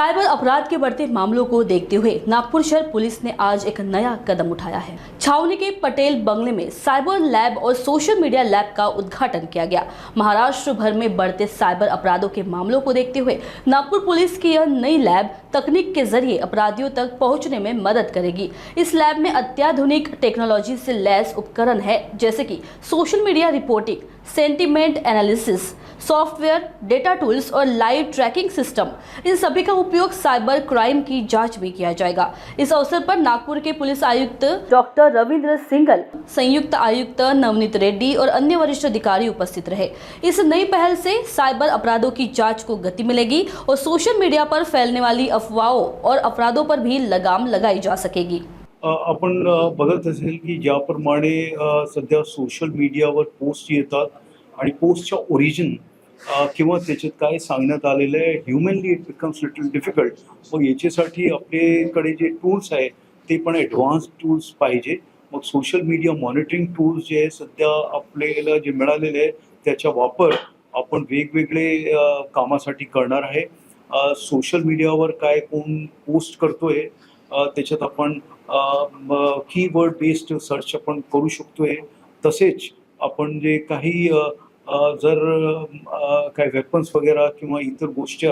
Cyber अपराध के बढ़ते मामलों को देखते हुए नागपुर शहर पुलिस ने आज एक नया कदम उठाया है। छावनी के पटेल बंगले में साइबर लैब और सोशल मीडिया लैब का उद्घाटन किया गया। महाराष्ट्र भर में बढ़ते साइबर अपराधों के मामलों को देखते हुए नागपुर पुलिस की यह नई लैब तकनीक के जरिए अपराधियों तक पहुंचने में मदद करेगी। इस लैब में अत्याधुनिक टेक्नोलॉजी से लैस उपकरण है, जैसे कि social media reporting, sentiment analysis software, data tools और लाइव ट्रैकिंग सिस्टम। इन सभी का उपयोग साइबर क्राइम की जांच में किया जाएगा। इस अवसर पर नागपुर के पुलिस आयुक्त डॉक्टर रविंद्र सिंघल, संयुक्त आयुक्त नवनीत रेड्डी और अन्य वरिष्ठ अधिकारी उपस्थित रहे। इस नई पहल से साइबर अपराधों की जांच को गति मिलेगी और सोशल मीडिया पर फैलने वाली अफवाहों और अपराधों पर भी लगाम लगाई जा सकेगी। आपण बघत असेल की ज्याप्रमाणे सध्या सोशल मीडियावर पोस्ट येतात आणि पोस्टच्या ओरिजिन किंवा त्याच्यात काय सांगण्यात आलेलं आहे, humanly it becomes little difficult. मग याच्यासाठी आपल्याकडे जे टूल्स आहे ते पण ॲडव्हान्स टूल्स पाहिजे। मग सोशल मीडिया मॉनिटरिंग टूल्स जे आहे सध्या आपल्याला जे मिळालेले आहे त्याचा वापर आपण वेगवेगळे कामासाठी करणार आहे। सोशल मीडियावर काय कोण पोस्ट करतोय त्याच्यात आपण कीवर्ड बेस्ड सर्च आपण करू शकतोय। तसेच आपण जे काही जर काही वेपन्स वगैरे किंवा इतर गोष्टी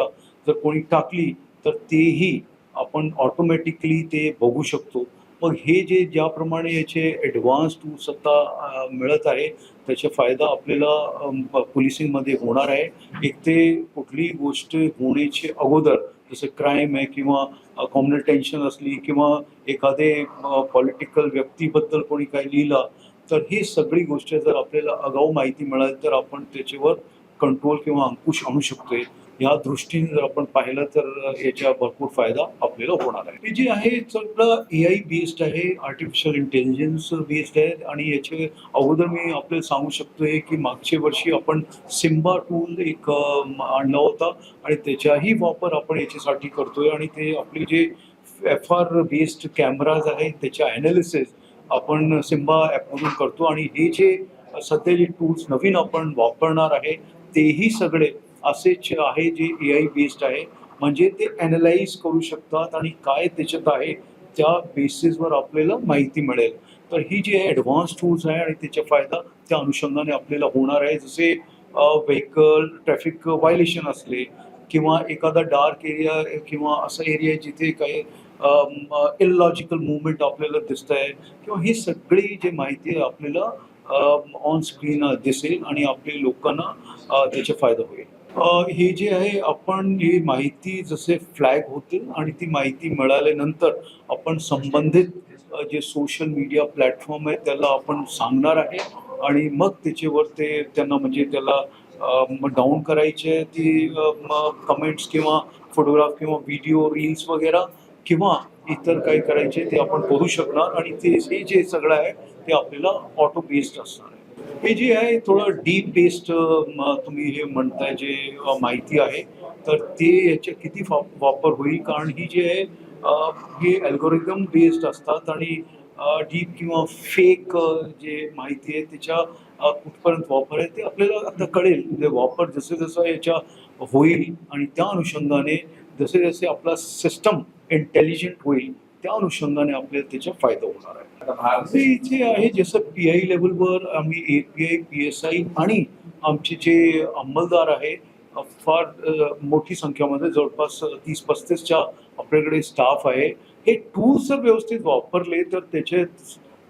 जर कोणी टाकली तर तेही आपण ऑटोमॅटिकली ते बघू शकतो। मग हे जे ज्याप्रमाणे याचे ॲडव्हान्स टूल्स आता मिळत आहे त्याचा फायदा आपल्याला पोलिसिंगमध्ये होणार आहे। एक ते कुठलीही गोष्ट होण्याच्या अगोदर जसं क्राईम आहे किंवा कॉम्युनल टेन्शन असली किंवा एखादे पॉलिटिकल व्यक्तीबद्दल कोणी काही लिहिलं तर ही सगळी गोष्ट जर आपल्याला आगाऊ माहिती मिळाली तर आपण त्याच्यावर कंट्रोल किंवा अंकुश आणू शकतोय। या दृष्टीने जर आपण पाहिलं तर याचा भरपूर फायदा आपल्याला होणार आहे। हे जे आहे सगळं AI बेस्ड आहे, आर्टिफिशियल इंटेलिजन्स बेस्ड आहे आणि याचे अगोदर मी आपल्याला सांगू शकतोय की मागच्या वर्षी आपण सिम्बा टूल एक आणला होता आणि त्याचाही वापर आपण याच्यासाठी करतोय आणि ते आपले जे FR बेस्ड कॅमेराज आहेत त्याच्या ॲनालिसिस आपण सिम्बा ॲपमधून करतो आणि हे जे सध्या जे टूल्स नवीन आपण वापरणार आहे तेही सगळे असेच आहे जे AI बेस्ड आहे। म्हणजे ते ॲनलाइज करू शकतात आणि काय त्याच्यात आहे त्या बेसिसवर आपल्याला माहिती मिळेल। तर ही जी ॲडव्हान्स टूल्स आहे आणि त्याचा फायदा त्या अनुषंगाने आपल्याला होणार आहे। जसे व्हेकल ट्रॅफिक व्हायलेशन असले किंवा एखादा डार्क एरिया किंवा असा एरिया जिथे काही इलॉजिकल मूवमेंट आपल्याला दिसत आहे किंवा ही सगळी जी माहिती आहे आपल्याला ऑन स्क्रीन दिसेल आणि आपल्या लोकांना त्याचा फायदा होईल। हे जे आहे आपण ही माहिती जसे फ्लॅग होतील आणि ती माहिती मिळाल्यानंतर आपण संबंधित जे सोशल मीडिया प्लॅटफॉर्म आहे त्याला आपण सांगणार आहे आणि मग त्याच्यावर ते त्यांना म्हणजे त्याला डाऊन करायचे ती कमेंट्स किंवा फोटोग्राफ किंवा व्हिडिओ रील्स वगैरे किंवा इतर काही करायचे ते आपण करू शकणार आणि ते हे जे सगळं आहे ते आपल्याला ऑटो बेस्ड असणार आहे। हे जे आहे थोडं डीप बेस्ड तुम्ही हे म्हणताय जे माहिती आहे तर ते याच्या किती वापर होईल, कारण ही जे आहे हे अल्गोरिदम बेस्ड असतात आणि डीप किंवा फेक जे माहिती आहे त्याच्या कुठपर्यंत वापर आहे ते आपल्याला आता कळेल। म्हणजे वापर जसं जसं याच्या होईल आणि त्या अनुषंगाने जसे जसे आपला सिस्टम इंटेलिजंट होईल त्या अनुषंगाने आपल्याला त्याचा फायदा होणार आहे। इथे आहे जसं PI लेवलवर आम्ही API PSI आणि आमचे जे अंमलदार आहे फार मोठी संख्यामध्ये जवळपास 30-35च्या आपल्याकडे स्टाफ आहे। हे टूल्स जर व्यवस्थित वापरले तर त्याचे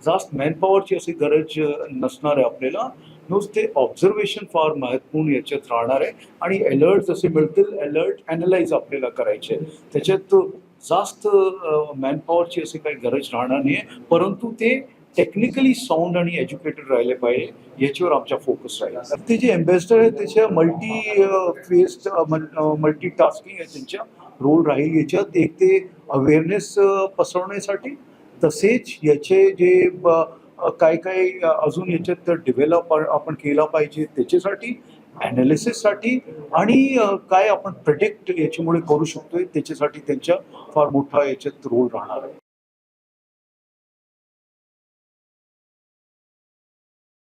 जास्त मॅनपॉवरची अशी गरज नसणार आहे आपल्याला। नुसते ऑब्झर्वेशन फार महत्त्वपूर्ण याच्यात राहणार आहे आणि अलर्ट जसे मिळतील अलर्ट ॲनलाइज आपल्याला करायचे, त्याच्यात जास्त मॅनपॉवरची अशी काही गरज राहणार नाही आहे, परंतु ते टेक्निकली साऊंड आणि एज्युकेटेड राहिले पाहिजे याच्यावर आमचा फोकस राहील। ते जे अँबॅसेडर आहे त्याच्या मल्टी टास्किंग आहे त्यांच्या रोल राहील याच्यात। एक ते अवेअरनेस पसरवण्यासाठी तसेच याचे जे काय काय अजून याच्यात डेव्हलप आपण केला पाहिजे त्याच्यासाठी ॲनालिसिससाठी आणि काय आपण प्रिडिक्ट याच्यामुळे करू शकतोय त्याच्यासाठी त्यांचा फार मोठा याच्यात रोल राहणार आहे।